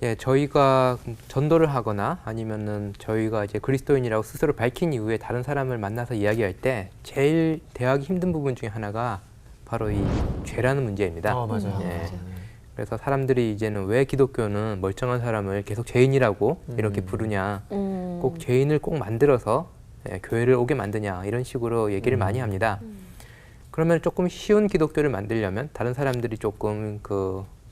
예, 저희가 전도를 하거나 아니면은 저희가 이제 그리스도인이라고 스스로 밝힌 이후에 다른 사람을 만나서 이야기할 때 제일 대하기 힘든 부분 중에 하나가 바로 이 죄라는 문제입니다. 맞아요. 예. 그래서 사람들이 이제는 왜 기독교는 멀쩡한 사람을 계속 죄인이라고 이렇게 부르냐, 꼭 죄인을 꼭 만들어서 교회를 오게 만드냐 이런 식으로 얘기를 많이 합니다. 그러면 조금 쉬운 기독교를 만들려면 다른 사람들이 조금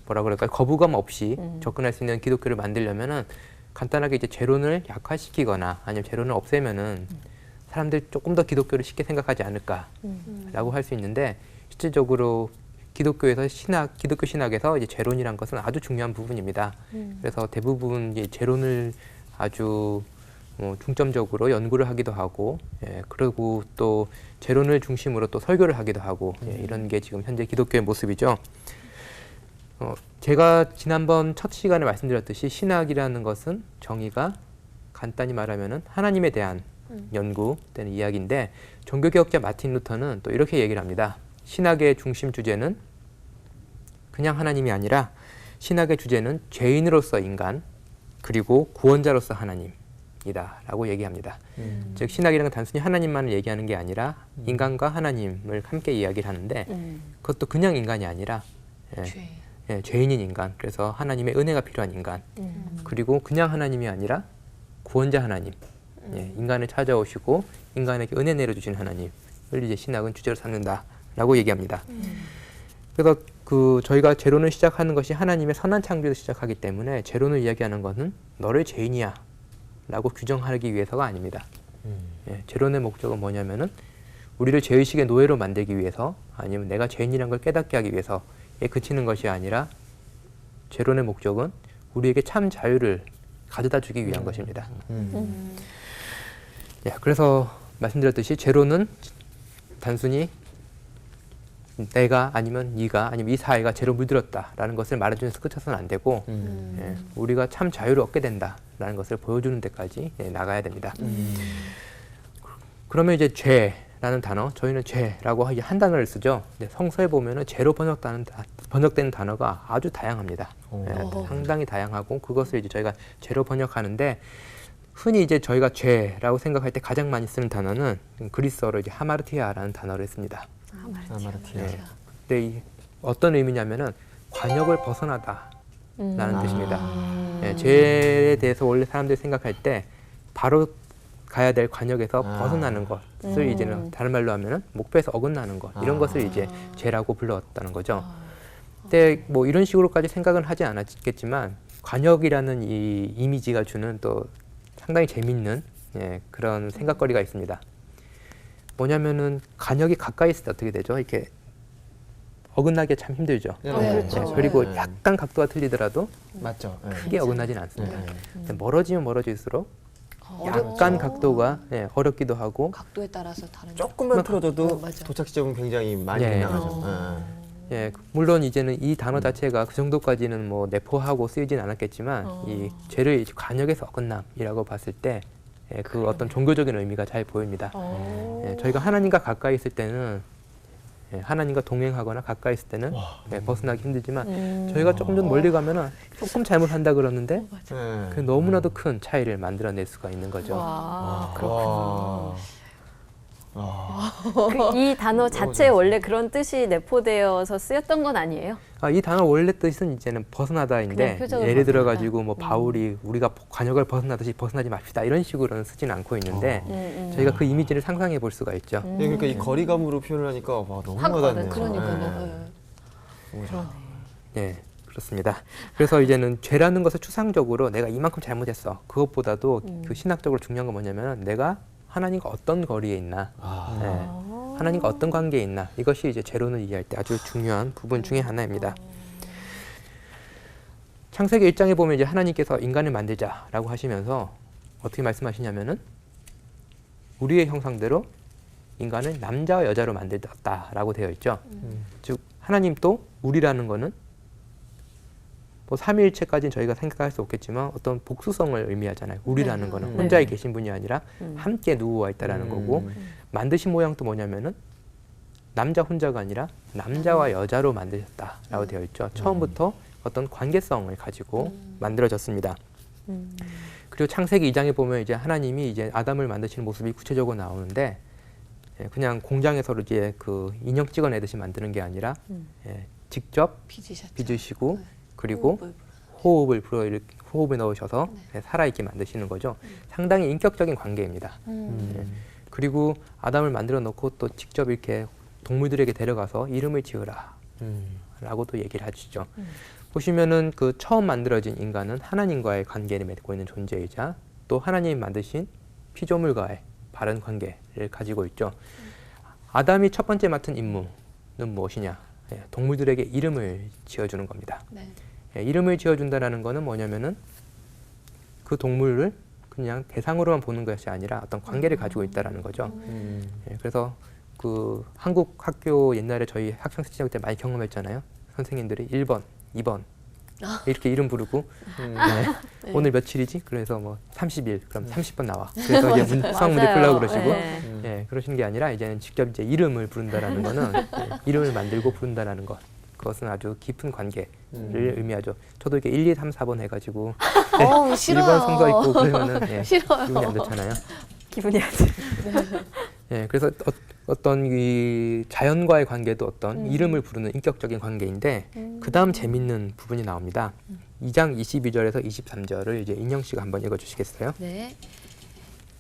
뭐라 그럴까요? 거부감 없이 접근할 수 있는 기독교를 만들려면은 간단하게 이제 죄론을 약화시키거나 아니면 죄론을 없애면은 사람들이 조금 더 기독교를 쉽게 생각하지 않을까라고 할 수 있는데 실질적으로 기독교에서 기독교 신학에서 이제 죄론이란 것은 아주 중요한 부분입니다. 그래서 대부분 이제 죄론을 아주 중점적으로 연구를 하기도 하고, 그리고 또 죄론을 중심으로 또 설교를 하기도 하고, 이런 게 지금 현재 기독교의 모습이죠. 제가 지난번 첫 시간에 말씀드렸듯이 신학이라는 것은 정의가 간단히 말하면은 하나님에 대한 연구되는 이야기인데, 종교개혁자 마틴 루터는 또 이렇게 얘기를 합니다. 신학의 중심 주제는 그냥 하나님이 아니라 신학의 주제는 죄인으로서 인간 그리고 구원자로서 하나님이다 라고 얘기합니다. 즉 신학이라는 건 단순히 하나님만을 얘기하는 게 아니라 인간과 하나님을 함께 이야기를 하는데 그것도 그냥 인간이 아니라 죄인인 인간, 그래서 하나님의 은혜가 필요한 인간, 그리고 그냥 하나님이 아니라 구원자 하나님, 인간을 찾아오시고 인간에게 은혜 내려주신 하나님을 이제 신학은 주제로 삼는다라고 얘기합니다. 그래서 저희가 죄론을 시작하는 것이 하나님의 선한 창조에서 시작하기 때문에 죄론을 이야기하는 것은 너를 죄인이야 라고 규정하기 위해서가 아닙니다. 죄론의 목적은 뭐냐면은 우리를 죄의식의 노예로 만들기 위해서 아니면 내가 죄인이란 걸 깨닫게 하기 위해서 그치는 것이 아니라 죄론의 목적은 우리에게 참 자유를 가져다 주기 위한 것입니다. 그래서 말씀드렸듯이 죄론은 단순히 내가 아니면 네가 아니면 이 사회가 죄로 물들었다라는 것을 말해주면서 끝쳐서는 안 되고 우리가 참 자유를 얻게 된다라는 것을 보여주는 데까지 나가야 됩니다. 그러면 이제 죄라는 단어, 저희는 죄라고 한 단어를 쓰죠. 근데 성서에 보면은 죄로 번역되는 단어가 아주 다양합니다. 상당히 다양하고 그것을 이제 저희가 죄로 번역하는데 흔히 이제 저희가 죄라고 생각할 때 가장 많이 쓰는 단어는 그리스어로 이제 하마르티아라는 단어를 씁니다. 하마르티아. 근데 어떤 의미냐면은 관역을 벗어나다라는 뜻입니다. 죄에 대해서 원래 사람들이 생각할 때 바로 가야 될 관역에서 벗어나는 것을 이제는 다른 말로 하면은 목표에서 어긋나는 것, 이런 것을 이제 죄라고 불렀다는 거죠. 근데 뭐 이런 식으로까지 생각은 하지 않았겠지만 관역이라는 이 이미지가 주는 또 상당히 재밌는 그런 생각거리가 있습니다. 뭐냐면은 관역이 가까이 있을 때 어떻게 되죠? 이렇게 어긋나기 참 힘들죠. 그렇죠. 그리고 약간 각도가 틀리더라도 맞죠. 크게 어긋나지는 않습니다. 네. 근데 멀어지면 멀어질수록 약간 각도가 어렵기도 하고 각도에 따라서 다른 조금만 틀어져도 맞아. 도착 지점은 굉장히 많이 나가죠. 물론 이제는 이 단어 자체가 그 정도까지는 뭐 내포하고 쓰이진 않았겠지만 이 죄를 이제 관역에서 어긋남이라고 봤을 때 그 어떤 종교적인 의미가 잘 보입니다. 저희가 하나님과 가까이 있을 때는 하나님과 동행하거나 가까이 있을 때는 벗어나기 힘들지만 저희가 조금 더 멀리 가면은 조금 잘못한다 그러는데 그 너무나도 큰 차이를 만들어낼 수가 있는 거죠. 그렇구나. 이 단어 자체에 원래 그런 뜻이 내포되어서 쓰였던 건 아니에요? 이 단어 원래 뜻은 이제는 벗어나다인데 그냥 표적으로 예를 들어 벗어나다. 가지고 뭐 바울이 우리가 관역을 벗어나듯이 벗어나지 맙시다 이런 식으로는 쓰지는 않고 있는데 저희가 그 이미지를 상상해 볼 수가 있죠. 그러니까 이 거리감으로 표현을 하니까 와, 너무 확 와닿네요. 그러니까요. 네, 그렇습니다. 그래서 이제는 죄라는 것을 추상적으로 내가 이만큼 잘못했어. 그것보다도 그 신학적으로 중요한 건 뭐냐면 내가 하나님과 어떤 거리에 있나, 하나님과 어떤 관계에 있나, 이것이 이제 죄론을 이해할 때 아주 중요한 부분 중에 하나입니다. 창세기 1장에 보면 이제 하나님께서 인간을 만들자라고 하시면서 어떻게 말씀하시냐면은 우리의 형상대로 인간을 남자와 여자로 만들었다라고 되어 있죠. 즉 하나님 또 우리라는 거는 뭐 삼위일체까지는 저희가 생각할 수 없겠지만 어떤 복수성을 의미하잖아요. 우리라는 거는 혼자 계신 분이 아니라 함께 누워와 있다라는 거고 만드신 모양도 뭐냐면은 남자 혼자가 아니라 남자와 여자로 만드셨다라고 되어 있죠. 처음부터 어떤 관계성을 가지고 만들어졌습니다. 그리고 창세기 2장에 보면 이제 하나님이 이제 아담을 만드시는 모습이 구체적으로 나오는데 예, 그냥 공장에서 이제 그 인형 찍어내듯이 만드는 게 아니라 예, 직접 빚으셨죠. 빚으시고 네. 그리고 호흡을 호흡을 넣으셔서 예, 살아있게 만드시는 거죠. 상당히 인격적인 관계입니다. 그리고 아담을 만들어 놓고 또 직접 이렇게 동물들에게 데려가서 이름을 지으라 라고도 얘기를 하시죠. 보시면은 그 처음 만들어진 인간은 하나님과의 관계를 맺고 있는 존재이자 또 하나님이 만드신 피조물과의 바른 관계를 가지고 있죠. 아담이 첫 번째 맡은 임무는 무엇이냐? 예, 동물들에게 이름을 지어주는 겁니다. 네. 예, 이름을 지어준다는 거는 뭐냐면은 그 동물을 그냥 대상으로만 보는 것이 아니라 어떤 관계를 가지고 있다라는 거죠. 예, 그래서 그 한국 학교 옛날에 저희 학창 시절 때 많이 경험했잖아요. 선생님들이 1번, 2번 이렇게 이름 부르고 네. 오늘 며칠이지? 그래서 뭐 30일 그럼 30번 나와. 그래서 이제 수학 문제 맞아요. 풀라고 그러시고 네. 예, 그러시는 게 아니라 이제는 직접 이제 이름을 부른다라는 거는 예, 이름을 만들고 부른다라는 것. 그것은 아주 깊은 관계를 의미하죠. 저도 이렇게 1, 2, 3, 4번 해가지고 싫어요. 1번 성서 있고 그러면은 예, 싫어요. 기분이 안 좋잖아요. 기분이 아주. 예, 그래서 어떤 이 자연과의 관계도 어떤 이름을 부르는 인격적인 관계인데 그 다음 재밌는 부분이 나옵니다. 2장 22절에서 23절을 이제 인영 씨가 한번 읽어주시겠어요? 네.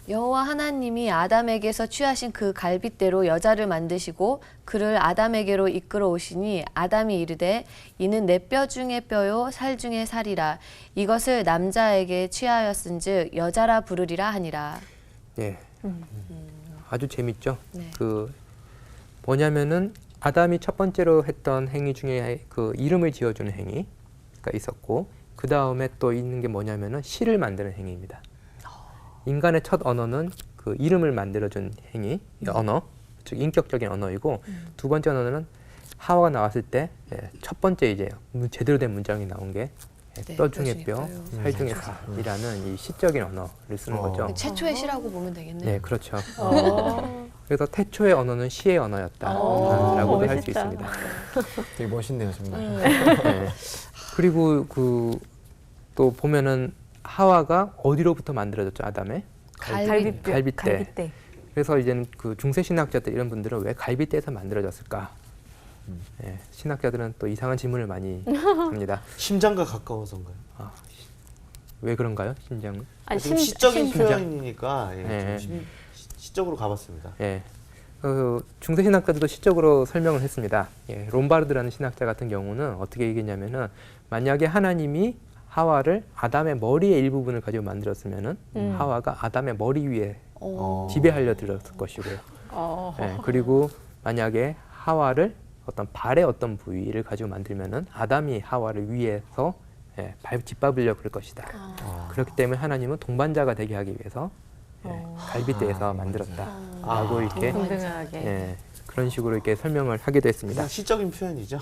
여호와 하나님이 아담에게서 취하신 그 갈빗대로 여자를 만드시고 그를 아담에게로 이끌어 오시니 아담이 이르되 이는 내 뼈 중에 뼈요 살 중에 살이라 이것을 남자에게 취하였은즉 여자라 부르리라 하니라. 예, 아주 재밌죠. 네. 그 뭐냐면은 아담이 첫 번째로 했던 행위 중에 그 이름을 지어주는 행위가 있었고 그 다음에 또 있는 게 뭐냐면은 시를 만드는 행위입니다. 인간의 첫 언어는 그 이름을 만들어준 행위, 언어, 즉 인격적인 언어이고 두 번째 언어는 하와가 나왔을 때 첫 번째 이제 제대로 된 문장이 나온 게 네, 뼈 중에 뼈, 뼈요. 살 중에 살이라는 이 시적인 언어를 쓰는 거죠. 최초의 시라고 보면 되겠네요. 네, 그렇죠. 그래서 태초의 언어는 시의 언어였다라고도 할 수 멋있다. 있습니다. 되게 멋있네요, 정말. 네. 그리고 그 또 보면은 하와가 어디로부터 만들어졌죠, 아담의? 갈빗대. 그래서 이제는 그 중세 신학자들 이런 분들은 왜 갈빗대에서 만들어졌을까? 예, 신학자들은 또 이상한 질문을 많이 합니다. 심장과 가까워서인가요? 왜 그런가요, 심장은? 아니, 좀 시적인 심장. 표현이니까 예, 네. 좀 시적으로 가봤습니다. 예. 중세 신학자들도 시적으로 설명을 했습니다. 예, 롬바르드라는 신학자 같은 경우는 어떻게 얘기했냐면은 만약에 하나님이 하와를 아담의 머리의 일부분을 가지고 만들었으면은 하와가 아담의 머리 위에 지배하려 들었을 것이고요. 예, 그리고 만약에 하와를 어떤 발의 어떤 부위를 가지고 만들면은 아담이 하와를 위에서 예, 짓밟으려 그럴 것이다. 그렇기 때문에 하나님은 동반자가 되게 하기 위해서 예, 갈빗대에서 만들었다라고 이렇게 동등하게. 예, 그런 식으로 이렇게 설명을 하기도 했습니다. 그냥 시적인 표현이죠.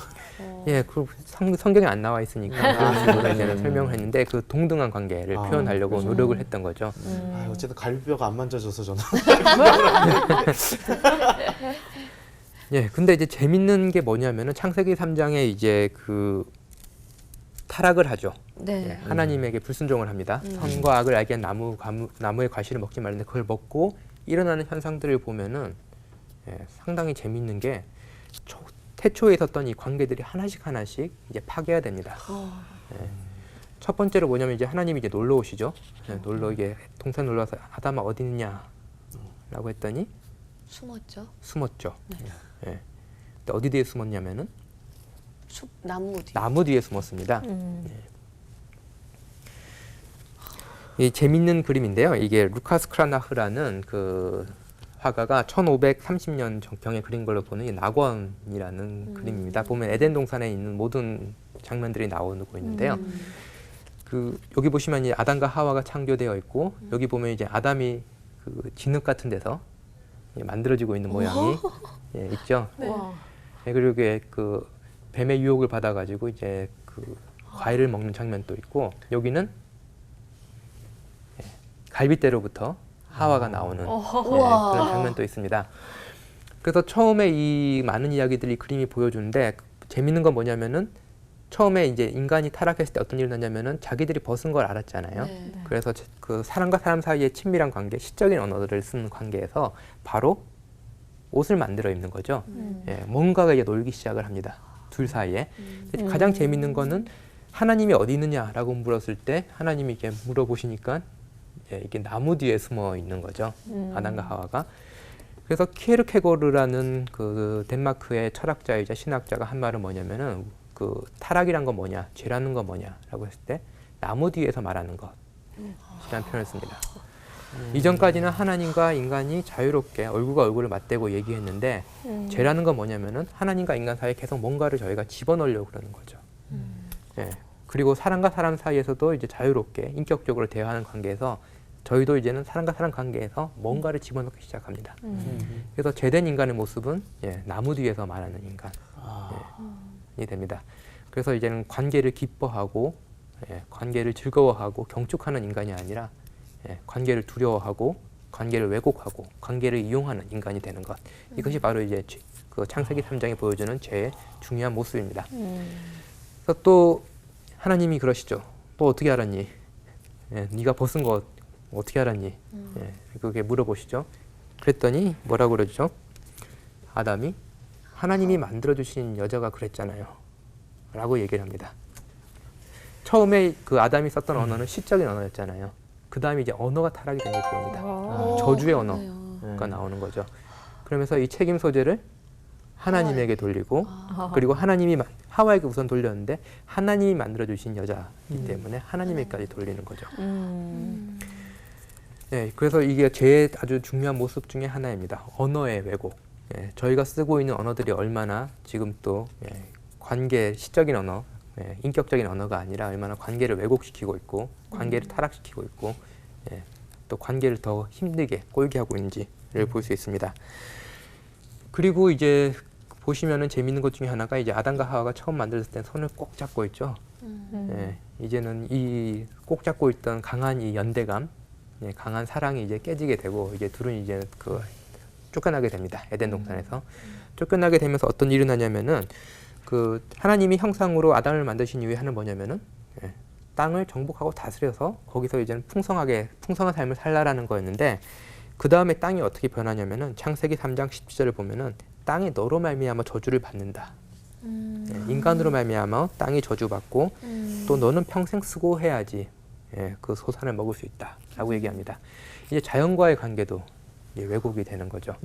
예, 그 성경에 안 나와 있으니까 그런 식으로 이제는 설명을 했는데 그 동등한 관계를 표현하려고 노력을 했던 거죠. 어쨌든 갈비뼈가 안 만져져서 저는. 예, 근데 이제 재밌는 게 뭐냐면은 창세기 3장에 이제 그 타락을 하죠. 네. 예, 하나님에게 불순종을 합니다. 선과 악을 알게 한 나무의 과실을 먹지 말는데 그걸 먹고 일어나는 현상들을 보면은 예, 상당히 재밌는 게 태초에 있었던 이 관계들이 하나씩 이제 파괴가 됩니다. 예, 첫 번째로 뭐냐면 이제 하나님이 이제 놀러 오시죠. 예, 이게 동산 놀러 와서 아담아 어디 있냐라고 했더니 숨었죠. 숨었죠. 예. 근데 어디 뒤에 숨었냐면은 숲 나무 뒤. 나무 뒤에 숨었습니다. 이 재밌는 그림인데요. 이게 루카스 크라나흐라는 그 화가가 1530년 정경에 그린 걸로 보는 이 낙원이라는 그림입니다. 보면 에덴 동산에 있는 모든 장면들이 나오고 있는데요. 그 여기 보시면 이 아담과 하와가 창조되어 있고 여기 보면 이제 아담이 그 진흙 같은 데서 만들어지고 있는 모양이 예, 있죠. 예, 그리고 그 뱀의 유혹을 받아가지고 이제 그 과일을 먹는 장면도 있고 여기는 예, 갈빗대로부터 하와가 나오는 예, 그런 장면도 있습니다. 그래서 처음에 이 많은 이야기들이 그림이 보여주는데 재밌는 건 뭐냐면은 처음에 이제 인간이 타락했을 때 어떤 일이 났냐면은 자기들이 벗은 걸 알았잖아요. 네. 그래서 그 사람과 사람 사이의 친밀한 관계, 시적인 언어들을 쓰는 관계에서 바로 옷을 만들어 입는 거죠. 예, 뭔가가 이제 놀기 시작을 합니다. 둘 사이에. 가장 재밌는 거는 하나님이 어디 있느냐라고 물었을 때 하나님이 이렇게 물어보시니까 예, 이게 나무 뒤에 숨어 있는 거죠. 아담과 하와가. 그래서 키에르케고르라는 그 덴마크의 철학자이자 신학자가 한 말은 뭐냐면은 그 타락이란 건 뭐냐, 죄라는 건 뭐냐라고 했을 때 나무 뒤에서 말하는 것이라는 표현을 씁니다. 이전까지는 하나님과 인간이 자유롭게 얼굴과 얼굴을 맞대고 얘기했는데 죄라는 건 뭐냐면은 하나님과 인간 사이에 계속 뭔가를 저희가 집어넣으려고 그러는 거죠. 예. 그리고 사람과 사람 사이에서도 이제 자유롭게 인격적으로 대화하는 관계에서 저희도 이제는 사람과 사람 관계에서 뭔가를 집어넣기 시작합니다. 그래서 죄된 인간의 모습은 예, 나무 뒤에서 말하는 인간이 됩니다. 그래서 이제는 관계를 기뻐하고 예, 관계를 즐거워하고 경축하는 인간이 아니라 예, 관계를 두려워하고 관계를 왜곡하고 관계를 이용하는 인간이 되는 것. 이것이 바로 이제 그 창세기 3장에 보여주는 죄의 중요한 모습입니다. 그래서 또 하나님이 그러시죠. 또 어떻게 알았니? 예, 네가 벗은 것 어떻게 알았니? 예, 그게 물어보시죠. 그랬더니 뭐라고 그러죠? 아담이 하나님이 만들어주신 여자가 그랬잖아요. 라고 얘기를 합니다. 처음에 그 아담이 썼던 언어는 시적인 언어였잖아요. 그 다음에 이제 언어가 타락이 된 게 그겁니다. 저주의 언어가 나오는 거죠. 그러면서 이 책임 소재를 하나님에게 돌리고 그리고 하나님이 하와에게 우선 돌렸는데 하나님이 만들어주신 여자이기 때문에 하나님에게까지 돌리는 거죠. 네, 그래서 이게 죄의 아주 중요한 모습 중에 하나입니다. 언어의 왜곡. 예, 저희가 쓰고 있는 언어들이 얼마나 지금 또 예, 관계, 시적인 언어, 예, 인격적인 언어가 아니라 얼마나 관계를 왜곡시키고 있고 관계를 타락시키고 있고 예, 또 관계를 더 힘들게 꼴게 하고 있는지를 볼 수 있습니다. 그리고 이제 보시면은 재밌는 것 중에 하나가 이제 아담과 하와가 처음 만들었을 때 손을 꼭 잡고 있죠. 예, 이제는 이 꼭 잡고 있던 강한 이 연대감, 예, 강한 사랑이 이제 깨지게 되고 이제 둘은 이제 그 쫓겨나게 됩니다. 에덴 동산에서 쫓겨나게 되면서 어떤 일이 일어나냐면은 그 하나님이 형상으로 아담을 만드신 이후에 하는 뭐냐면은 예, 땅을 정복하고 다스려서 거기서 이제는 풍성한 삶을 살라라는 거였는데 그 다음에 땅이 어떻게 변하냐면은 창세기 3장 17절을 보면은 땅이 너로 말미암아 저주를 받는다. 예, 인간으로 말미암아 땅이 저주받고 또 너는 평생 수고해야지 예, 그 소산을 먹을 수 있다라고 얘기합니다. 이제 자연과의 관계도 이제 왜곡이 되는 거죠.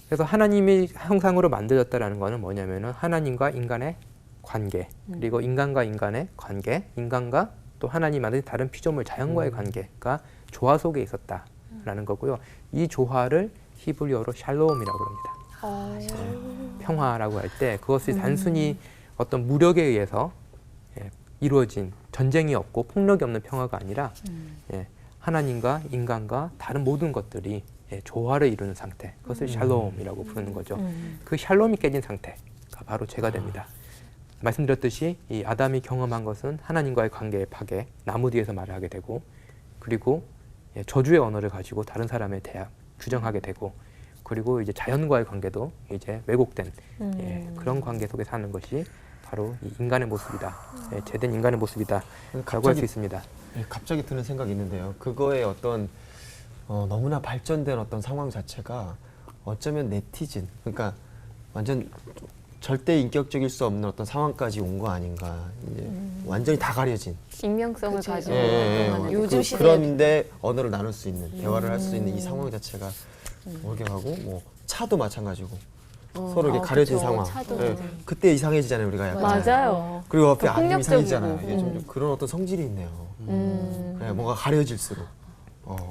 그래서 하나님이 형상으로 만들었다라는 것은 뭐냐면은 하나님과 인간의 관계, 그리고 인간과 인간의 관계, 인간과 또 하나님 만든 다른 피조물 자연과의 관계가 조화 속에 있었다라는 거고요. 이 조화를 히브리어로 샬롬이라고 합니다. 평화라고 할 때 그것이 단순히 어떤 무력에 의해서 예, 이루어진 전쟁이 없고 폭력이 없는 평화가 아니라 예, 하나님과 인간과 다른 모든 것들이 예, 조화를 이루는 상태, 그것을 샬롬이라고 부르는 거죠. 그 샬롬이 깨진 상태가 바로 죄가 됩니다. 말씀드렸듯이 이 아담이 경험한 것은 하나님과의 관계의 파괴, 나무 뒤에서 말을 하게 되고 그리고 예, 저주의 언어를 가지고 다른 사람에 대해 규정하게 되고 그리고 이제 자연과의 관계도 이제 왜곡된 예, 그런 관계 속에 사는 것이 바로 이 인간의 모습이다. 예, 죄된 인간의 모습이다. 라고 할 수 있습니다. 예, 갑자기 드는 생각이 있는데요. 그거의 어떤 너무나 발전된 어떤 상황 자체가 어쩌면 네티즌, 그러니까 완전 절대 인격적일 수 없는 어떤 상황까지 온 거 아닌가. 이제 완전히 다 가려진. 익명성을 그치. 가지고 요즘 시대에 그런데 언어를 나눌 수 있는, 대화를 할 수 있는 이 상황 자체가 몰개가고 뭐 차도 마찬가지고 서로 이렇게 가려진 그쵸. 상황. 차도 예, 그때 이상해지잖아요, 우리가 약간. 맞아요. 그리고 옆에 더 아니면 폭력적이고. 이상해지잖아요. 이게 좀 그런 어떤 성질이 있네요. 예, 뭔가 가려질수록.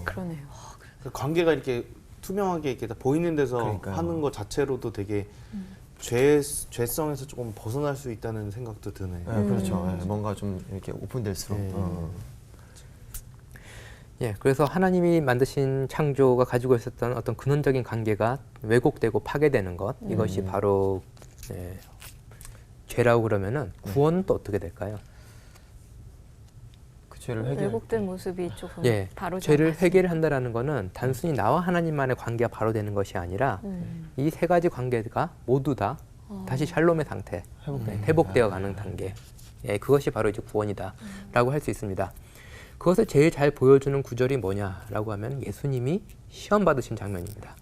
그러네요. 그 관계가 이렇게 투명하게 이렇게 다 보이는 데서 그러니까요. 하는 것 자체로도 되게 죄성에서 조금 벗어날 수 있다는 생각도 드네요. 예, 그렇죠. 예, 뭔가 좀 이렇게 오픈될수록. 예, 그래서 하나님이 만드신 창조가 가지고 있었던 어떤 근원적인 관계가 왜곡되고 파괴되는 것, 이것이 바로 예, 죄라고 그러면은 구원은 또 어떻게 될까요? 그 죄를 해결. 왜곡된 모습이 조금 예, 바로 죄를 해결한다라는 것은 단순히 나와 하나님만의 관계가 바로 되는 것이 아니라 이 세 가지 관계가 모두 다 다시 샬롬의 상태, 회복되어 가는 단계. 예, 그것이 바로 이제 구원이다라고 할 수 있습니다. 그것을 제일 잘 보여주는 구절이 뭐냐라고 하면 예수님이 시험 받으신 장면입니다.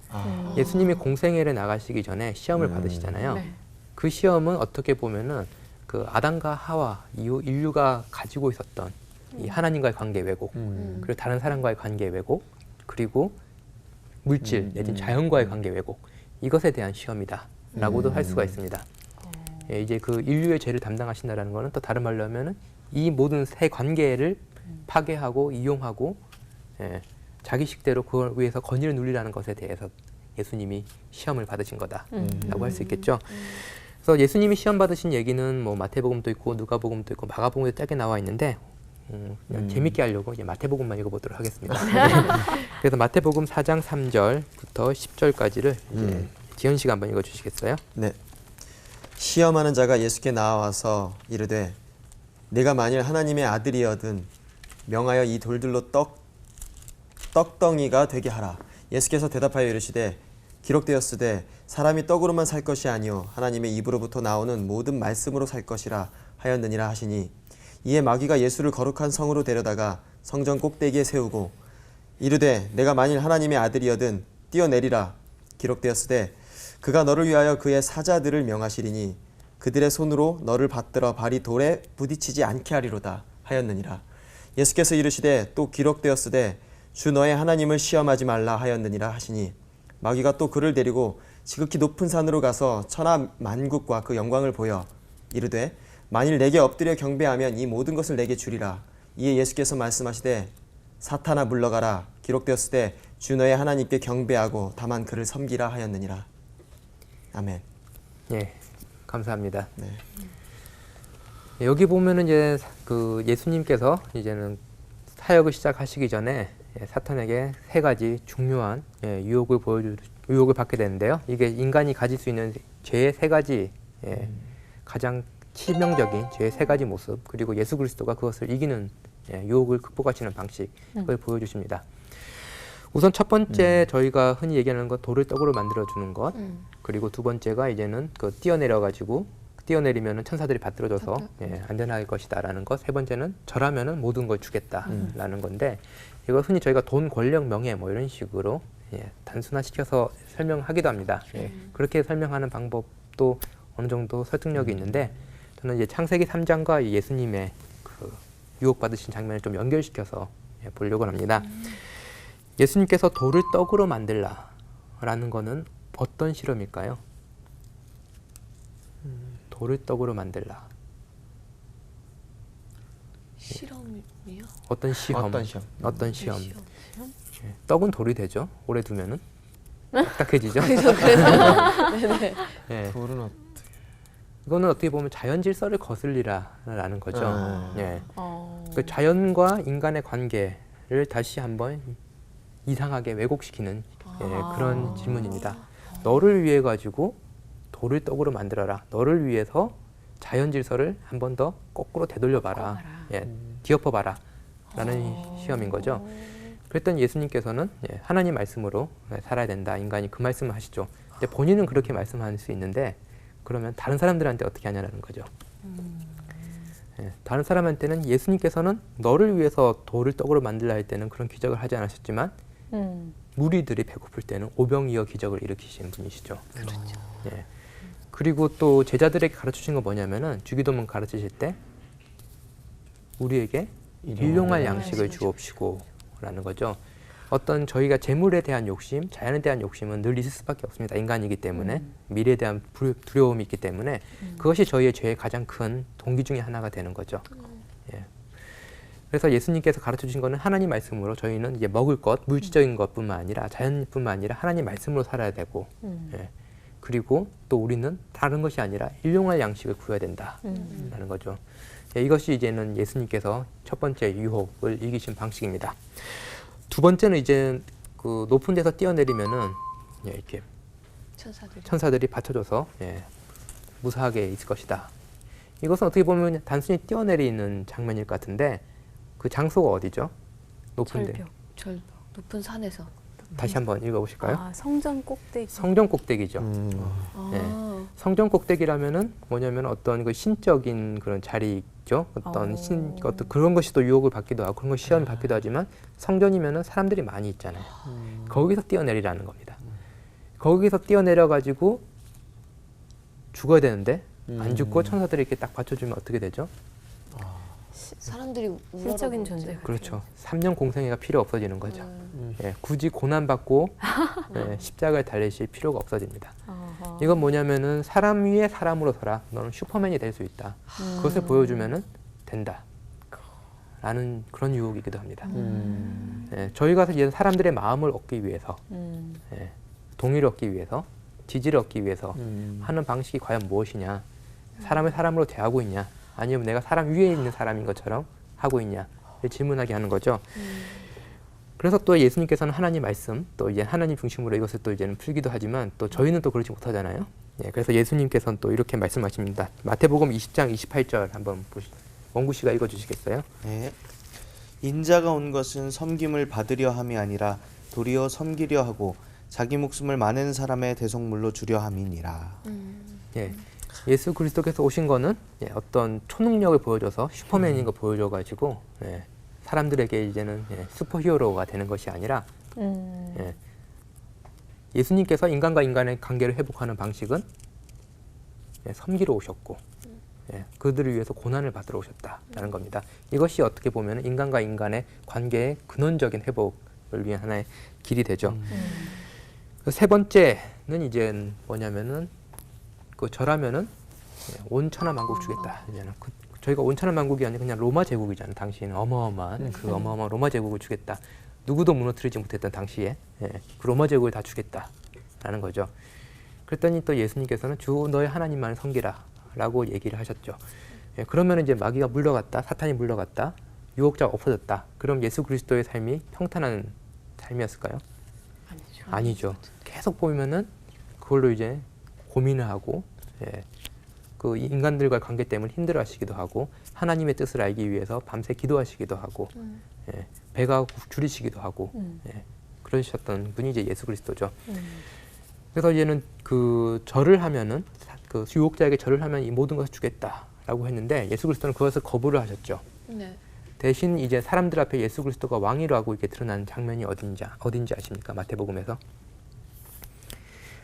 예수님이 공생애를 나가시기 전에 시험을 받으시잖아요. 네. 그 시험은 어떻게 보면은 그 아담과 하와 인류가 가지고 있었던 이 하나님과의 관계 왜곡, 그리고 다른 사람과의 관계 왜곡, 그리고 물질 내지는 자연과의 관계 왜곡, 이것에 대한 시험이다라고도 할 수가 있습니다. 예, 이제 그 인류의 죄를 담당하신다라는 것은 또 다른 말로 하면은 이 모든 새 관계를 파괴하고 이용하고 예, 자기 식대로 그걸 위해서 권위를 누리라는 것에 대해서 예수님이 시험을 받으신 거다라고 할 수 있겠죠. 그래서 예수님이 시험 받으신 얘기는 뭐 마태복음도 있고 누가복음도 있고 마가복음도 짧게 나와 있는데 그냥 재밌게 하려고 이제 마태복음만 읽어보도록 하겠습니다. 그래서 마태복음 4장 3절부터 10절까지를 이제 지현 씨가 한번 읽어주시겠어요? 네. 시험하는 자가 예수께 나와서 이르되 내가 만일 하나님의 아들이여든 명하여 이 돌들로 떡덩이가 되게 하라. 예수께서 대답하여 이르시되 기록되었으되 사람이 떡으로만 살 것이 아니요 하나님의 입으로부터 나오는 모든 말씀으로 살 것이라 하였느니라 하시니 이에 마귀가 예수를 거룩한 성으로 데려다가 성전 꼭대기에 세우고 이르되 내가 만일 하나님의 아들이여든 뛰어내리라. 기록되었으되 그가 너를 위하여 그의 사자들을 명하시리니 그들의 손으로 너를 받들어 발이 돌에 부딪히지 않게 하리로다 하였느니라. 예수께서 이르시되 또 기록되었으되 주 너의 하나님을 시험하지 말라 하였느니라 하시니 마귀가 또 그를 데리고 지극히 높은 산으로 가서 천하 만국과 그 영광을 보여 이르되 만일 내게 엎드려 경배하면 이 모든 것을 내게 주리라. 이에 예수께서 말씀하시되 사탄아 물러가라. 기록되었으되 주 너의 하나님께 경배하고 다만 그를 섬기라 하였느니라. 아멘. 예, 감사합니다. 네. 여기 보면은 이제 그 예수님께서 이제는 사역을 시작하시기 전에 사탄에게 세 가지 중요한 유혹을 받게 되는데요. 이게 인간이 가질 수 있는 죄의 세 가지 가장 치명적인 죄의 세 가지 모습, 그리고 예수 그리스도가 그것을 이기는 유혹을 극복하시는 방식을 보여주십니다. 우선 첫 번째 저희가 흔히 얘기하는 것 돌을 떡으로 만들어 주는 것, 그리고 두 번째가 이제는 그 뛰어내려 가지고 뛰어내리면은 천사들이 받들어줘서 안전할 것이다라는 것. 세 번째는 절하면은 모든 걸 주겠다라는 건데, 이거 흔히 저희가 돈, 권력, 명예 뭐 이런 식으로 단순화시켜서 설명하기도 합니다. 그렇게 설명하는 방법도 어느 정도 설득력이 있는데, 저는 이제 창세기 3장과 예수님의 그 유혹받으신 장면을 좀 연결시켜서 보려고 합니다. 예수님께서 돌을 떡으로 만들라라는 거는 어떤 실험일까요? 돌을 떡으로 만들라. 실험이요? 어떤 시험? 어떤 시험? 어떤 시험? 예, 떡은 돌이 되죠. 오래 두면은 딱딱해지죠. 네네. 예, 돌은 이거는 어떻게 보면 자연 질서를 거슬리라라는 거죠. 아. 예, 그 자연과 인간의 관계를 다시 한번 이상하게 왜곡시키는 그런 질문입니다. 너를 위해 가지고 돌을 떡으로 만들어라. 너를 위해서 자연 질서를 한 번 더 거꾸로 되돌려봐라. 뒤엎어봐라. 라는 시험인 거죠. 그랬더니 예수님께서는 하나님 말씀으로 살아야 된다. 인간이 그 말씀을 하시죠. 근데 본인은 그렇게 말씀할 수 있는데, 그러면 다른 사람들한테 어떻게 하냐는 거죠. 다른 사람한테는 예수님께서는 너를 위해서 돌을 떡으로 만들라 할 때는 그런 기적을 하지 않으셨지만 무리들이 배고플 때는 오병이어 기적을 일으키신 분이시죠. 그렇죠. 예. 그리고 또 제자들에게 가르치신 건 뭐냐면은 주기도문 가르치실 때 우리에게 일용할 양식을 주옵시고라는 거죠. 어떤 저희가 재물에 대한 욕심, 자연에 대한 욕심은 늘 있을 수밖에 없습니다. 인간이기 때문에 미래에 대한 두려움이 있기 때문에 그것이 저희의 죄의 가장 큰 동기 중에 하나가 되는 거죠. 예. 그래서 예수님께서 가르쳐 주신 거는 하나님 말씀으로 저희는 이제 먹을 것, 물질적인 것뿐만 아니라 자연뿐만 아니라 하나님 말씀으로 살아야 되고, 그리고 또 우리는 다른 것이 아니라 일용할 양식을 구해야 된다라는 거죠. 이것이 이제는 예수님께서 첫 번째 유혹을 이기신 방식입니다. 두 번째는 이제 그 높은 데서 뛰어내리면은 이렇게 천사들이 받쳐줘서 무사하게 있을 것이다. 이것은 어떻게 보면 단순히 뛰어내리는 장면일 것 같은데, 그 장소가 어디죠? 높은데. 절벽. 높은 산에서. 다시 한번 읽어보실까요? 아, 성전 꼭대기. 성전 꼭대기죠. 아. 예. 성전 꼭대기라면은 뭐냐면 어떤 그 신적인 그런 자리죠. 어떤 어떤 그런 것이 또 유혹을 받기도 하고 그런 것이 시험을 받기도 하지만 성전이면은 사람들이 많이 있잖아요. 거기서 뛰어내리라는 겁니다. 거기서 뛰어내려 가지고 죽어야 되는데 안 죽고 천사들이 이렇게 딱 받쳐주면 어떻게 되죠? 사람들이 실적인 존재. 그렇죠. 3년 공생애가 필요 없어지는 거죠. 예, 굳이 고난 받고 예, 십자가에 달리실 필요가 없어집니다. 이건 뭐냐면은 사람 위에 사람으로 서라. 너는 슈퍼맨이 될 수 있다. 그것을 보여주면은 된다. 라는 그런 유혹이기도 합니다. 예, 저희가 이제 사람들의 마음을 얻기 위해서, 예, 동의를 얻기 위해서, 지지를 얻기 위해서 하는 방식이 과연 무엇이냐? 사람을 사람으로 대하고 있냐? 아니면 내가 사람 위에 있는 사람인 것처럼 하고 있냐? 질문하게 하는 거죠. 그래서 또 예수님께서는 하나님 말씀, 또 이제 하나님 중심으로 이것을 또 이제는 풀기도 하지만 또 저희는 또 그렇지 못하잖아요. 예, 그래서 예수님께서는 또 이렇게 말씀하십니다. 마태복음 20장 28절 한번 원구 씨가 읽어주시겠어요? 네. 인자가 온 것은 섬김을 받으려 함이 아니라 도리어 섬기려 하고 자기 목숨을 많은 사람의 대속물로 주려 함이니라. 예, 예수 그리스도께서 오신 거는 예, 어떤 초능력을 보여줘서 슈퍼맨인 거 보여줘가지고 예, 사람들에게 이제는 예, 슈퍼히어로가 되는 것이 아니라 예, 예수님께서 인간과 인간의 관계를 회복하는 방식은 예, 섬기러 오셨고 예, 그들을 위해서 고난을 받으러 오셨다라는 겁니다. 이것이 어떻게 보면 인간과 인간의 관계의 근원적인 회복을 위한 하나의 길이 되죠. 세 번째는 이제 뭐냐면은 그 저라면은 온 천하 만국 주겠다. 이제는 저희가 온 천하 만국이 아니라 그냥 로마 제국이잖아요. 당시에는 어마어마한 그 어마어마한 로마 제국을 주겠다. 누구도 무너뜨리지 못했던 당시에 예, 그 로마 제국을 다 주겠다라는 거죠. 그랬더니 또 예수님께서는 주 너의 하나님만을 섬기라라고 얘기를 하셨죠. 예, 그러면 이제 마귀가 물러갔다, 사탄이 물러갔다, 유혹자가 없어졌다. 그럼 예수 그리스도의 삶이 평탄한 삶이었을까요? 아니죠. 계속 보면은 그걸로 이제 고민을 하고 예, 그 인간들과의 관계 때문에 힘들어하시기도 하고 하나님의 뜻을 알기 위해서 밤새 기도하시기도 하고 예, 배가 줄이시기도 하고 예, 그러셨던 분이 이제 예수 그리스도죠. 그래서 이제는 그 절을 하면은 그 유혹자에게 절을 하면 이 모든 것을 주겠다라고 했는데 예수 그리스도는 그것을 거부를 하셨죠. 네. 대신 이제 사람들 앞에 예수 그리스도가 왕이라고 이렇게 드러나는 장면이 어딘지 아십니까? 마태복음에서.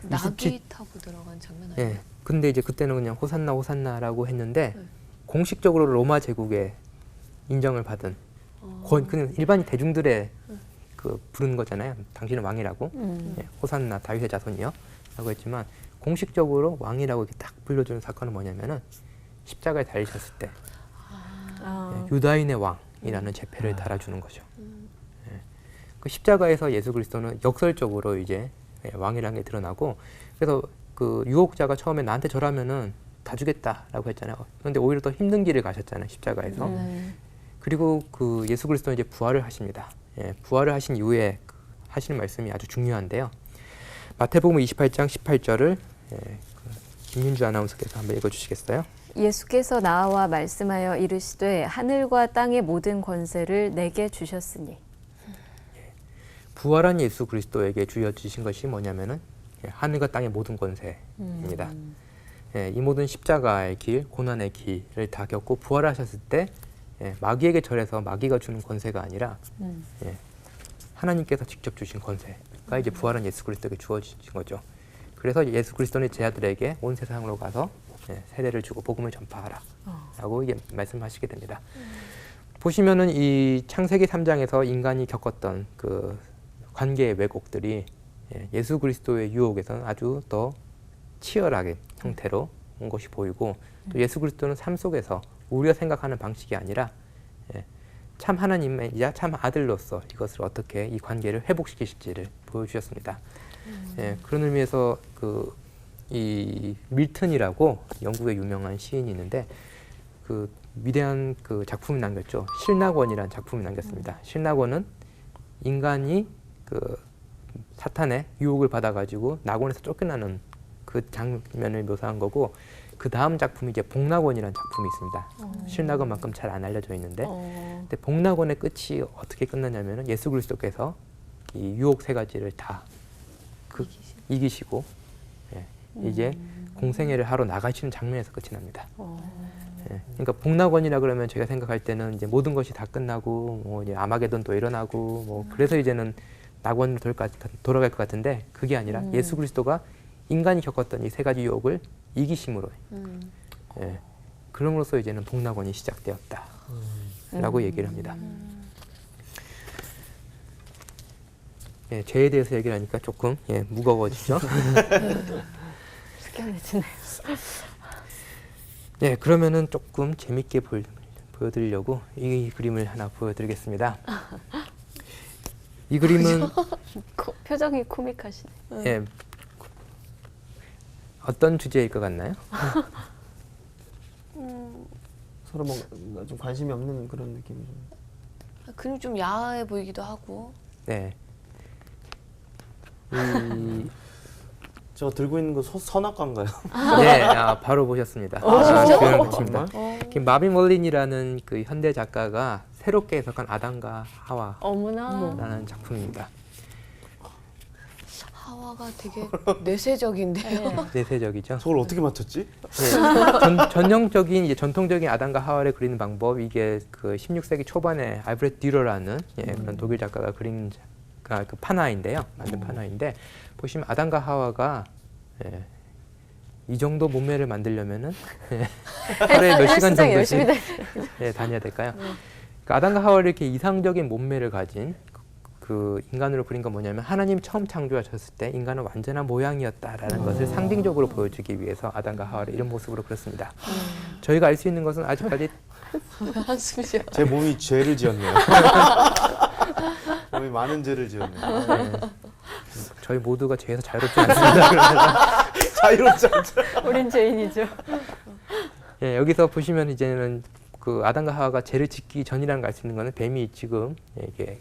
낙이 타고 들어간 장면 아니에요? 예. 근데 이제 그때는 그냥 호산나 호산나라고 했는데 공식적으로 로마 제국의 인정을 받은 그냥 일반 대중들의 그 부르는 거잖아요. 당신은 왕이라고. 예, 호산나 다윗의 자손이요. 라고 했지만 공식적으로 왕이라고 이렇게 딱 불러주는 사건은 뭐냐면은 십자가에 달리셨을 때 예, 유다인의 왕이라는 제패를 달아주는 거죠. 예. 그 십자가에서 예수 그리스도는 역설적으로 이제 예, 왕이라는 게 드러나고 그래서 그 유혹자가 처음에 나한테 절하면은 다 주겠다라고 했잖아요. 그런데 오히려 더 힘든 길을 가셨잖아요. 십자가에서. 그리고 그 예수 그리스도는 이제 부활을 하십니다. 예, 부활을 하신 이후에 하시는 말씀이 아주 중요한데요. 마태복음 28장 18절을 예, 김윤주 아나운서께서 한번 읽어주시겠어요? 예수께서 나와 말씀하여 이르시되 하늘과 땅의 모든 권세를 내게 주셨으니. 부활한 예수 그리스도에게 주어지신 것이 뭐냐면은 예, 하늘과 땅의 모든 권세입니다. 예, 이 모든 십자가의 길, 고난의 길을 다 겪고 부활하셨을 때 예, 마귀에게 절해서 마귀가 주는 권세가 아니라 예, 하나님께서 직접 주신 권세가 이제 부활한 예수 그리스도에게 주어진 거죠. 그래서 예수 그리스도는 제자들에게 온 세상으로 가서 예, 세례를 주고 복음을 전파하라 라고 이게 말씀하시게 됩니다. 보시면은 이 창세기 3장에서 인간이 겪었던 그 관계의 왜곡들이 예, 예수 그리스도의 유혹에서는 아주 더 치열하게 형태로 온 것이 보이고 또 예수 그리스도는 삶 속에서 우리가 생각하는 방식이 아니라 예, 참 하나님이자 참 아들로서 이것을 어떻게 이 관계를 회복시키실지를 보여주셨습니다. 예, 그런 의미에서 이 밀턴이라고 영국의 유명한 시인이 있는데 그 위대한 그 작품을 남겼죠. 실낙원이라는 작품을 남겼습니다. 실낙원은 인간이 그 사탄의 유혹을 받아가지고 낙원에서 쫓겨나는 그 장면을 묘사한 거고 그 다음 작품이 이제 복낙원이라는 작품이 있습니다. 실낙원만큼 잘 안 알려져 있는데 근데 복낙원의 끝이 어떻게 끝나냐면은 예수 그리스도께서 이 유혹 세 가지를 다 이기시고 예, 이제 공생애를 하러 나가시는 장면에서 끝이 납니다. 예, 그러니까 복락원이라 그러면 제가 생각할 때는 이제 모든 것이 다 끝나고 뭐 이제 아마게돈도 일어나고 뭐 그래서 이제는 낙원으로 돌아갈 것 같은데 그게 아니라 예수 그리스도가 인간이 겪었던 이 세 가지 유혹을 이기심으로 예, 그럼으로써 이제는 복락원이 시작되었다라고 얘기를 합니다. 예, 죄에 대해서 얘기를 하니까 조금 무거워지죠. 숙연해지네요. 네, 그러면은 조금 재밌게 보여드리려고 이 그림을 하나 보여드리겠습니다. 이 그림은 표정이 코믹하시네. 예, 어떤 주제일 것 같나요? 서로 뭔가 좀 관심이 없는 그런 느낌이 좀. 그림 좀 야해 보이기도 하고. 네. 저 들고 있는 거 선악과인가요? 네, 바로 보셨습니다. 진짜? 그런 것입니다. 마빈 월린이라는 그 현대 작가가 새롭게 해석한 아담과 하와라는 어머나. 작품입니다. 하와가 되게 내세적인데요. 내세적이죠. 저걸 어떻게 맞췄지? 전형적인 이제 전통적인 아담과 하와를 그리는 방법 이게 그 16세기 초반에 알프레드 듀러라는 그런 독일 작가가 그린 그 판화인데요. 만든 판화인데 보시면 아담과 하와가 이 정도 몸매를 만들려면은 하루에 몇 시간 정도씩 다녀야 될까요? 그러니까 아담과 하와를 이렇게 이상적인 몸매를 가진 그 인간으로 그린 건 뭐냐면 하나님 처음 창조하셨을 때 인간은 완전한 모양이었다라는 것을 상징적으로 보여주기 위해서 아담과 하와를 이런 모습으로 그렸습니다. 저희가 알 수 있는 것은 아직까지 한숨 쉬어. 제 몸이 죄를 지었네요. 몸이 많은 죄를 지었네요. 저희 모두가 죄에서 자유롭지 않습니다. 자유롭지 않죠. 우린 죄인이죠. 예, 여기서 보시면 이제는 그 아담과 하와가 죄를 짓기 전이라는 걸 알 수 있는 것은 뱀이 지금 이게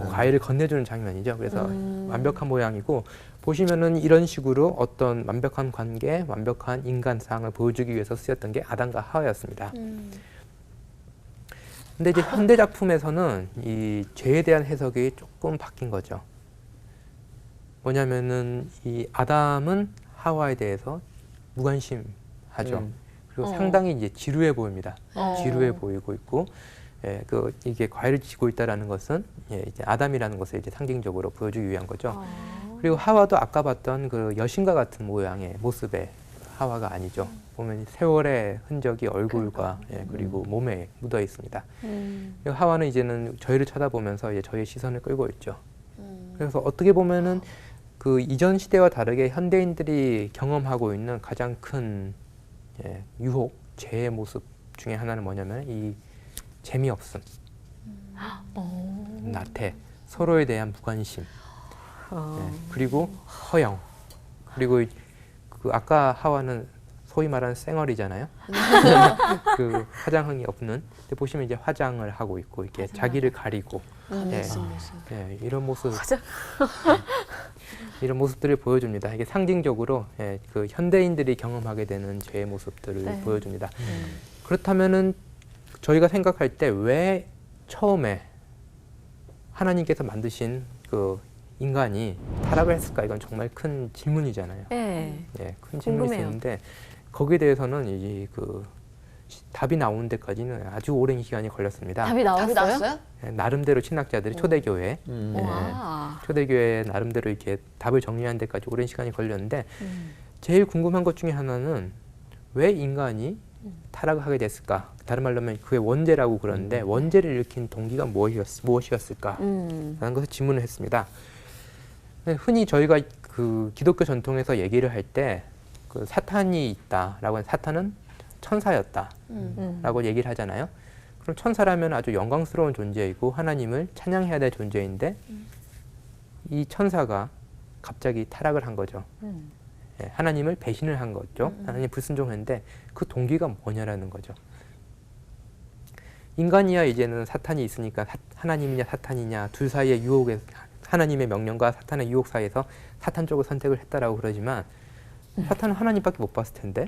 과일을 건네주는 장면이죠. 그래서 완벽한 모양이고 보시면은 이런 식으로 어떤 완벽한 관계, 완벽한 인간상을 보여주기 위해서 쓰였던 게 아담과 하와였습니다. 근데 이제 현대 작품에서는 이 죄에 대한 해석이 조금 바뀐 거죠. 뭐냐면은 이 아담은 하와에 대해서 무관심하죠. 그리고 상당히 이제 지루해 보입니다. 지루해 보이고 있고, 이게 과일을 지고 있다라는 것은 이제 아담이라는 것을 이제 상징적으로 보여주기 위한 거죠. 그리고 하와도 아까 봤던 그 여신과 같은 모양의 모습의 하와가 아니죠. 보면 세월의 흔적이 얼굴과 그리고 몸에 묻어 있습니다. 하와는 이제는 저희를 쳐다보면서 이제 저희의 시선을 끌고 있죠. 그래서 어떻게 보면은 그 이전 시대와 다르게 현대인들이 경험하고 있는 가장 큰 유혹, 죄의 모습 중에 하나는 뭐냐면 이 재미없음, 나태, 서로에 대한 무관심, 그리고 허영, 그리고 그 아까 하와는 소위 말하는 쌩얼이잖아요. 그 화장이 없는. 근데 보시면 이제 화장을 하고 있고 이렇게 자기를 가리고 이런 모습, 이런 모습들을 보여줍니다. 이게 상징적으로 그 현대인들이 경험하게 되는 죄의 모습들을 보여줍니다. 그렇다면은 저희가 생각할 때 왜 처음에 하나님께서 만드신 그 인간이 타락을 했을까? 이건 정말 큰 질문이잖아요. 큰 질문일 수 있는데 거기에 대해서는 그 답이 나오는 데까지는 아주 오랜 시간이 걸렸습니다. 답이 나왔어요? 나름대로 신학자들이 초대교회, 초대교회 나름대로 이렇게 답을 정리하는 데까지 오랜 시간이 걸렸는데 제일 궁금한 것 중에 하나는 왜 인간이 타락을 하게 됐을까? 다른 말로 하면 그의 원죄라고 그러는데 원죄를 일으킨 동기가 무엇이었을까? 라는 것을 질문을 했습니다. 흔히 저희가 그 기독교 전통에서 얘기를 할 때 그 사탄이 있다라고 하는 사탄은 천사였다라고 얘기를 하잖아요. 그럼 천사라면 아주 영광스러운 존재이고 하나님을 찬양해야 될 존재인데 이 천사가 갑자기 타락을 한 거죠. 하나님을 배신을 한 거죠. 하나님 불순종했는데 그 동기가 뭐냐라는 거죠. 인간이야 이제는 사탄이 있으니까 하나님이냐 사탄이냐 둘 사이의 유혹에 하나님의 명령과 사탄의 유혹 사이에서 사탄 쪽을 선택을 했다라고 그러지만 사탄은 하나님밖에 못 봤을 텐데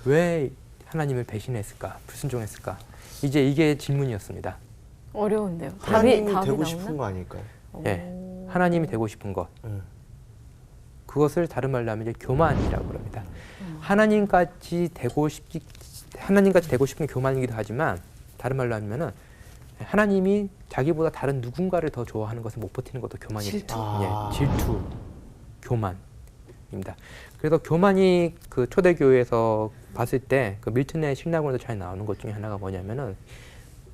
왜 하나님을 배신했을까? 불순종했을까? 이제 이게 질문이었습니다. 어려운데요. 하나님이 되고 싶은 거 아닐까요? 하나님이 되고 싶은 것. 그것을 다른 말로 하면 이제 교만이라고 합니다. 하나님같이 되고 싶은 교만이기도 하지만 다른 말로 하면은 하나님이 자기보다 다른 누군가를 더 좋아하는 것을 못 버티는 것도 교만이 질투. 질투, 교만입니다. 그래서 교만이 그 초대교회에서 봤을 때 그 밀튼의 신라곤에서 잘 나오는 것 중에 하나가 뭐냐면은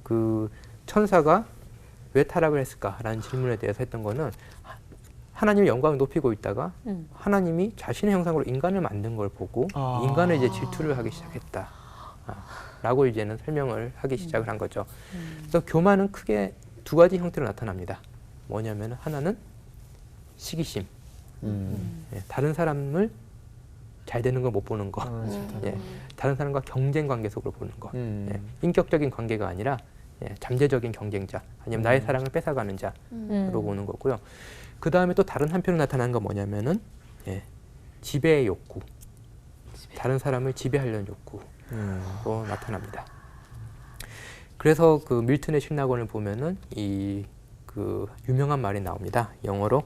그 천사가 왜 타락을 했을까라는 질문에 대해서 했던 거는 하나님의 영광을 높이고 있다가 하나님이 자신의 형상으로 인간을 만든 걸 보고 인간을 이제 질투를 하기 시작했다. 라고 이제는 설명을 하기 시작을 한 거죠. 그래서 교만은 크게 두 가지 형태로 나타납니다. 뭐냐면 하나는 시기심. 예, 다른 사람을 잘 되는 걸 못 보는 것. 예, 다른 사람과 경쟁 관계 속으로 보는 것. 예, 인격적인 관계가 아니라 잠재적인 경쟁자 아니면 나의 사랑을 뺏어가는 자로 보는 거고요. 그 다음에 또 다른 한편으로 나타나는 건 뭐냐면은 지배의 욕구. 다른 사람을 지배하려는 욕구로 나타납니다. 그래서 그 밀튼의 신라곤을 보면은 이 그 유명한 말이 나옵니다. 영어로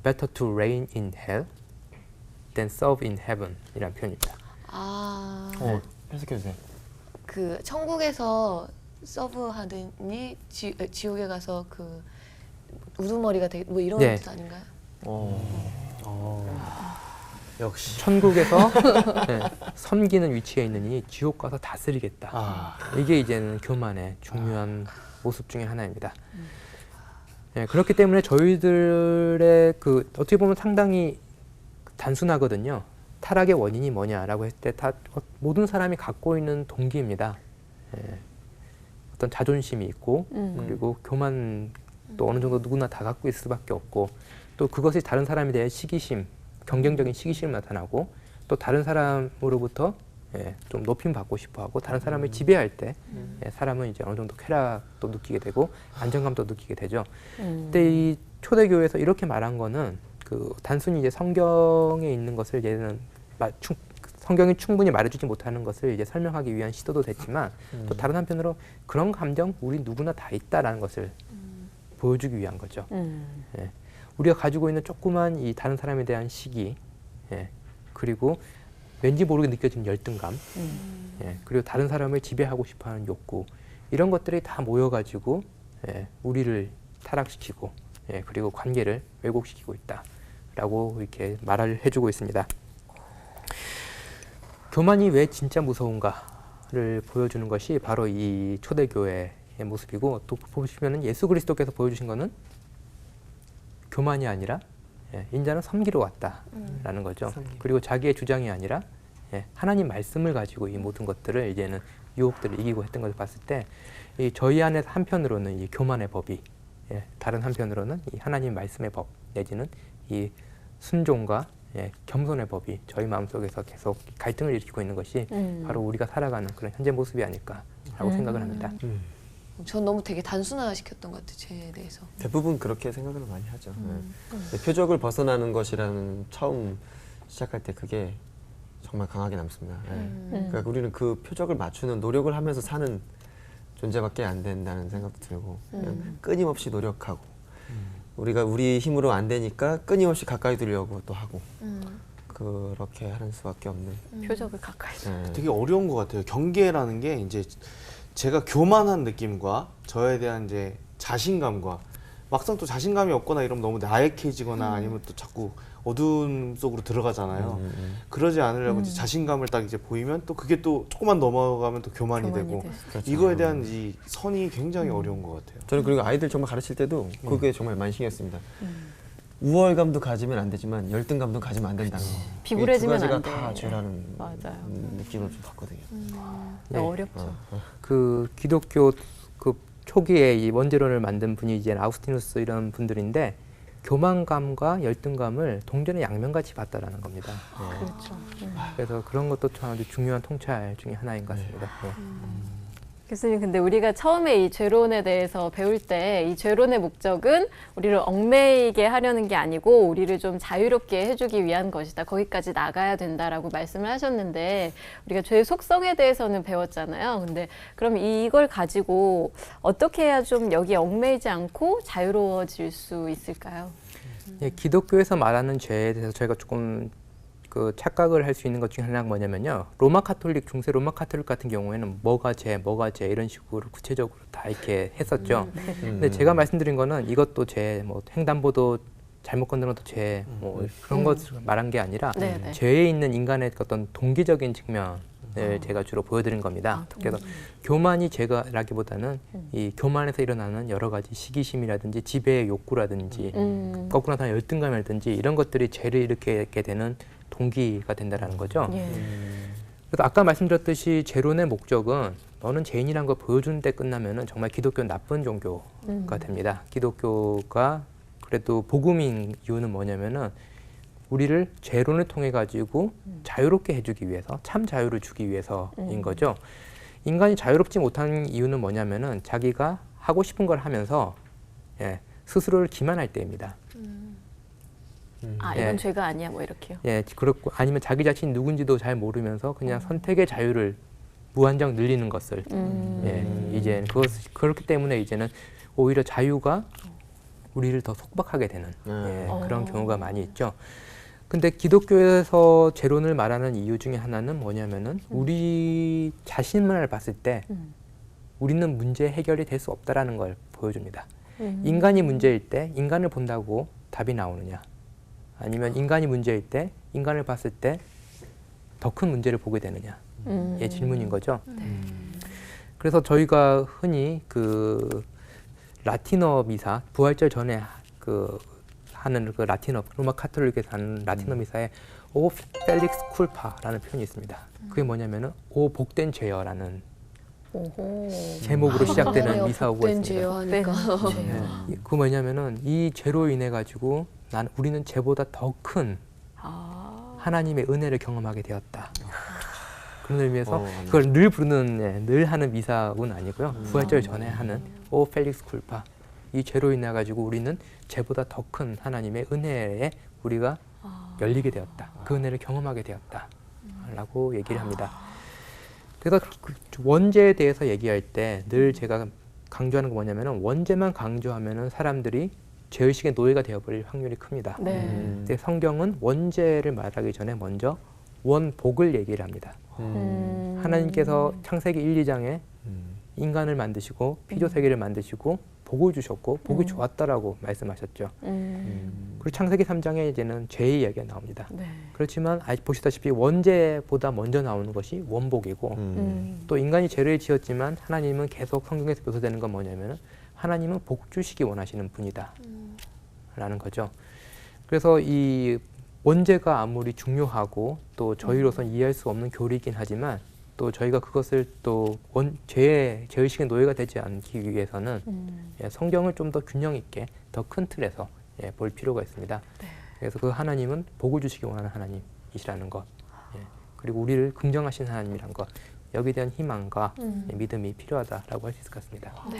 Better to reign in hell than serve in heaven 이라는 표현입니다. 해석해 주세요. 그 천국에서 서브하더니 지옥에 가서 그 우두머리가 되게 뭐 이런 네. 뜻 아닌가요? 역시. 천국에서 섬기는 위치에 있느니 지옥 가서 다스리겠다. 이게 이제는 교만의 중요한 모습 중에 하나입니다. 그렇기 때문에 저희들의 그 어떻게 보면 상당히 단순하거든요. 타락의 원인이 뭐냐라고 했을 때 모든 사람이 갖고 있는 동기입니다. 어떤 자존심이 있고 그리고 교만도 어느 정도 누구나 다 갖고 있을 수밖에 없고 또 그것이 다른 사람에 대해 시기심, 경쟁적인 시기심이 나타나고 또 다른 사람으로부터 좀 높임 받고 싶어하고 다른 사람을 지배할 때 사람은 이제 어느 정도 쾌락도 느끼게 되고 안정감도 느끼게 되죠. 근데 이 초대교회에서 이렇게 말한 거는 그 단순히 이제 성경에 있는 것을 얘는 성경이 충분히 말해주지 못하는 것을 이제 설명하기 위한 시도도 됐지만 또 다른 한편으로 그런 감정 우리 누구나 다 있다라는 것을 보여주기 위한 거죠. 우리가 가지고 있는 조그만 이 다른 사람에 대한 시기, 그리고 왠지 모르게 느껴지는 열등감, 그리고 다른 사람을 지배하고 싶어하는 욕구 이런 것들이 다 모여가지고 우리를 타락시키고 그리고 관계를 왜곡시키고 있다라고 이렇게 말을 해주고 있습니다. 교만이 왜 진짜 무서운가를 보여주는 것이 바로 이 초대교회의 모습이고 또 보시면은 예수 그리스도께서 보여주신 것은 교만이 아니라 인자는 섬기러 왔다라는 거죠. 그리고 자기의 주장이 아니라 하나님 말씀을 가지고 이 모든 것들을 이제는 유혹들을 이기고 했던 것을 봤을 때 이 저희 안에 한편으로는 이 교만의 법이 다른 한편으로는 이 하나님 말씀의 법 내지는 이 순종과 겸손의 법이 저희 마음속에서 계속 갈등을 일으키고 있는 것이 바로 우리가 살아가는 그런 현재 모습이 아닐까라고 생각을 합니다. 전 너무 되게 단순화시켰던 것 같아요. 제 대해서. 대부분 그렇게 생각을 많이 하죠. 표적을 벗어나는 것이라는 처음 시작할 때 그게 정말 강하게 남습니다. 그러니까 우리는 그 표적을 맞추는 노력을 하면서 사는 존재밖에 안 된다는 생각도 들고 그냥 끊임없이 노력하고 우리가 우리 힘으로 안 되니까 끊임없이 가까이 두려고 또 하고 그렇게 하는 수밖에 없는 표적을 가까이. 되게 어려운 것 같아요. 경계라는 게 이제 제가 교만한 느낌과 저에 대한 이제 자신감과 막상 또 자신감이 없거나 이러면 너무 나약해지거나 아니면 또 자꾸 어두운 속으로 들어가잖아요. 그러지 않으려고 이제 자신감을 딱 이제 보이면 또 그게 또 조금만 넘어가면 또 교만이 되고 그렇죠. 이거에 대한 이 선이 굉장히 어려운 것 같아요. 저는 그리고 아이들 정말 가르칠 때도 그게 정말 많이 신경 씁니다. 우월감도 가지면 안 되지만 열등감도 가지면 안 된다는 거. 비굴해지면 이 두 안 가지가 돼. 다 죄라는 맞아요. 느낌을 좀 받거든요. 어렵죠. 그 기독교 그 초기에 이 원죄론을 만든 분이 이제 아우스티누스 이런 분들인데 교만감과 열등감을 동전의 양면같이 봤다라는 겁니다. 그렇죠. 그래서 그런 것도 참 아주 중요한 통찰 중에 하나인 것 같습니다. 교수님, 근데 우리가 처음에 이 죄론에 대해서 배울 때 이 죄론의 목적은 우리를 얽매이게 하려는 게 아니고 우리를 좀 자유롭게 해주기 위한 것이다. 거기까지 나가야 된다라고 말씀을 하셨는데 우리가 죄의 속성에 대해서는 배웠잖아요. 근데 그럼 이걸 가지고 어떻게 해야 좀 여기에 얽매이지 않고 자유로워질 수 있을까요? 예, 기독교에서 말하는 죄에 대해서 저희가 조금 그 착각을 할 수 있는 것 중에 하나가 뭐냐면요. 로마 카톨릭, 중세 로마 카톨릭 같은 경우에는 뭐가 죄 이런 식으로 구체적으로 다 이렇게 했었죠. 근데 제가 말씀드린 거는 이것도 죄, 뭐 횡단보도 잘못 건너는 것도 죄, 뭐 그런 것을 말한 게 아니라 네, 네. 죄에 있는 인간의 어떤 동기적인 측면을 제가 주로 보여드린 겁니다. 그래서 교만이 죄가라기보다는 이 교만에서 일어나는 여러 가지 시기심이라든지 지배의 욕구라든지 거꾸로 나타나는 열등감이라든지 이런 것들이 죄를 일으키게 되는 동기가 된다라는 거죠. 예. 그래서 아까 말씀드렸듯이 죄론의 목적은 너는 죄인이라는 걸 보여주는 데 끝나면은 정말 기독교는 나쁜 종교가 됩니다. 기독교가 그래도 복음인 이유는 뭐냐면은 우리를 죄론을 통해 가지고 자유롭게 해주기 위해서, 참 자유를 주기 위해서인 거죠. 인간이 자유롭지 못한 이유는 뭐냐면은 자기가 하고 싶은 걸 하면서 예, 스스로를 기만할 때입니다. 아, 이건 예. 죄가 아니야, 뭐 이렇게요. 예, 그렇고 아니면 자기 자신이 누군지도 잘 모르면서 그냥 선택의 자유를 무한정 늘리는 것을 예, 이제 그렇기 때문에 이제는 오히려 자유가 우리를 더 속박하게 되는 예, 그런 경우가 많이 있죠. 근데 기독교에서 죄론을 말하는 이유 중에 하나는 뭐냐면은 우리 자신만을 봤을 때 우리는 문제 해결이 될 수 없다라는 걸 보여줍니다. 인간이 문제일 때 인간을 본다고 답이 나오느냐? 아니면 인간이 문제일 때 인간을 봤을 때 더 큰 문제를 보게 되느냐? 의 질문인 거죠. 그래서 저희가 흔히 그 라틴어 미사 부활절 전에 그 하는 그 라틴어 로마 카톨릭에서 하는 라틴어 미사에 오 펠릭스 쿨파라는 표현이 있습니다. 그게 뭐냐면은 오 복된 죄여라는 제목으로 시작되는 미사오고 복된 있습니다. 죄요 하니까. 예, 그 뭐냐면은 이 죄로 인해 가지고 우리는 죄보다 더 큰 하나님의 은혜를 경험하게 되었다. 그런 의미에서 그걸 늘 부르는 예, 늘 하는 미사는 아니고요. 부활절 전에 하는 오 펠릭스 쿨파 이 죄로 인해 가지고 우리는 죄보다 더 큰 하나님의 은혜에 우리가 열리게 되었다. 그 은혜를 경험하게 되었다라고 얘기를 합니다. 그래서 그 원죄에 대해서 얘기할 때 늘 제가 강조하는 거 뭐냐면은 원죄만 강조하면은 사람들이 죄의식의 노예가 되어버릴 확률이 큽니다. 네. 근데 성경은 원죄를 말하기 전에 먼저 원복을 얘기를 합니다. 하나님께서 창세기 1, 2장에 인간을 만드시고 피조세계를 만드시고 복을 주셨고 복이 좋았다라고 말씀하셨죠. 그리고 창세기 3장에 이제는 죄의 이야기가 나옵니다. 네. 그렇지만 보시다시피 원죄보다 먼저 나오는 것이 원복이고 또 인간이 죄를 지었지만 하나님은 계속 성경에서 묘사되는 건 뭐냐면은 하나님은 복 주시기 원하시는 분이다 라는 거죠. 그래서 이 원죄가 아무리 중요하고 또 저희로서는 이해할 수 없는 교리이긴 하지만 또 저희가 그것을 또 죄의식의 노예가 되지 않기 위해서는 예, 성경을 좀 더 균형 있게 더 큰 틀에서 예, 볼 필요가 있습니다. 네. 그래서 그 하나님은 복을 주시기 원하는 하나님이시라는 것 예, 그리고 우리를 긍정하신 하나님이란 것 여기에 대한 희망과 예, 믿음이 필요하다라고 할 수 있을 것 같습니다. 네.